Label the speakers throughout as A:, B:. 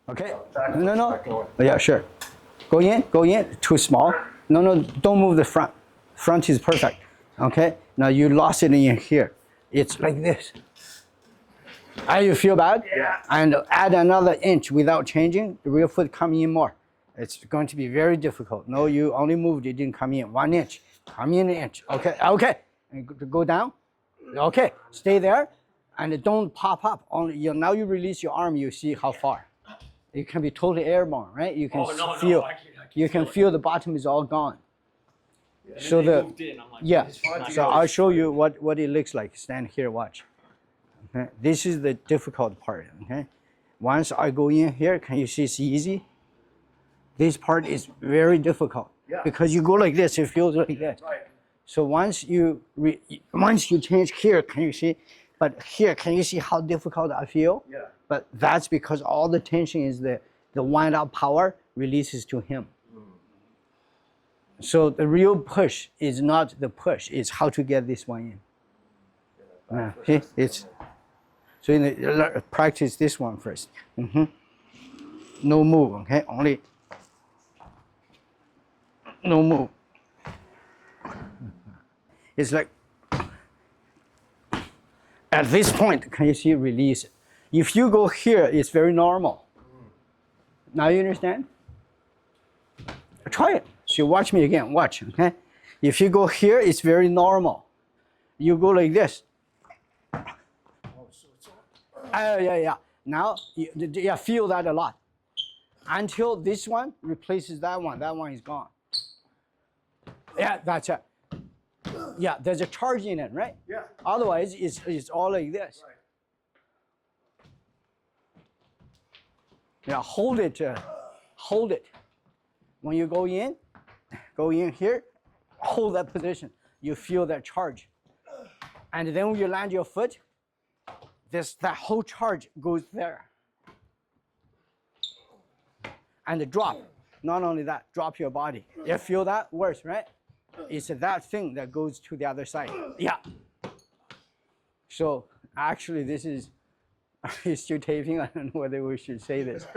A: Okay. No. Yeah, sure. Go in. Too small. No. Don't move the front. Front is perfect. Okay. Now you lost it in here. It's like this. You feel bad?
B: Yeah.
A: And add another inch without changing. The rear foot come in more. It's going to be very difficult. No, you only moved. It didn't come in 1 inch. Come in an inch. Okay. And go down. Okay. Stay there, and don't pop up. Only now you release your arm. You see how far. It can be totally airborne, right? You can feel.
B: I
A: You can feel the bottom is all gone.
B: Yeah.
A: So
B: Like,
A: So I'll show you what it looks like. Stand here, watch. Okay. This is the difficult part. Okay. Once I go in here, can you see it's easy? This part is very difficult because you go like this, it feels like that.
B: Right.
A: So once you change here, can you see? But here, can you see how difficult I feel?
B: Yeah.
A: But that's because all the tension is the wind up power releases to him. So the real push is not the push; it's how to get this one in. See, it's so in the, practice this one first. No move, okay? Only no move. It's like at this point, can you see release? If you go here, it's very normal. Now you understand? Try it. So watch me again. Watch, okay? If you go here, it's very normal. You go like this. Yeah. Now, feel that a lot. Until this one replaces that one. That one is gone. Yeah, that's it. Yeah, there's a charge in it, right?
B: Yeah.
A: Otherwise, it's all like this.
B: Right.
A: Yeah, hold it. Hold it. When you go in here, hold that position. You feel that charge. And then when you land your foot, that whole charge goes there. And drop. Not only that, drop your body. You feel that? Worse, right? It's that thing that goes to the other side. Yeah. So actually, this is still taping. I don't know whether we should say this.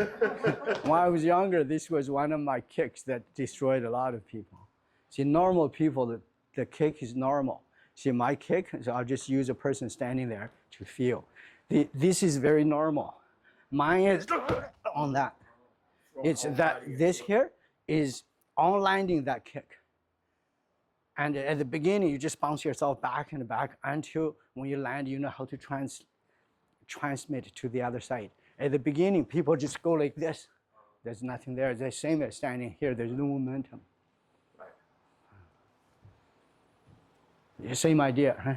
A: When I was younger, this was one of my kicks that destroyed a lot of people. See, normal people, the kick is normal. See, my kick, so I'll just use a person standing there to feel. This is very normal. Mine is on that. It's that this here is on landing that kick. And at the beginning, you just bounce yourself back and back until when you land, you know how to transmit to the other side. At the beginning, people just go like this. There's nothing there. The same as standing here. There's no momentum. Right. Same idea, huh?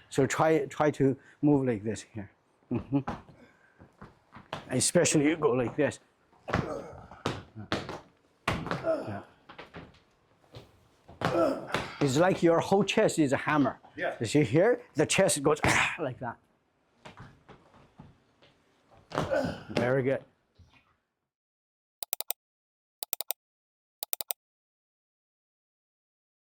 A: So try to move like this here. Especially you go like this. Yeah. It's like your whole chest is a hammer.
B: Yeah.
A: You see here, the chest goes like that. Very good.